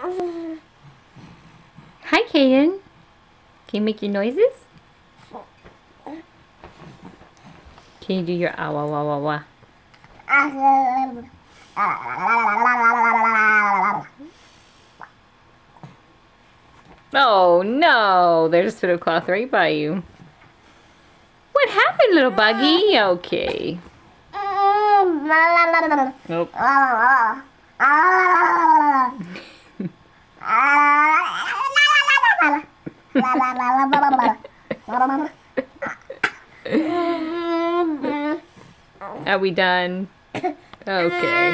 Hi, Caiden. Can you make your noises? Can you do your ah wah wah wah wah? Oh no, there's a spit of cloth right by you. What happened, little buggy? Okay. Nope. Are we done? Okay.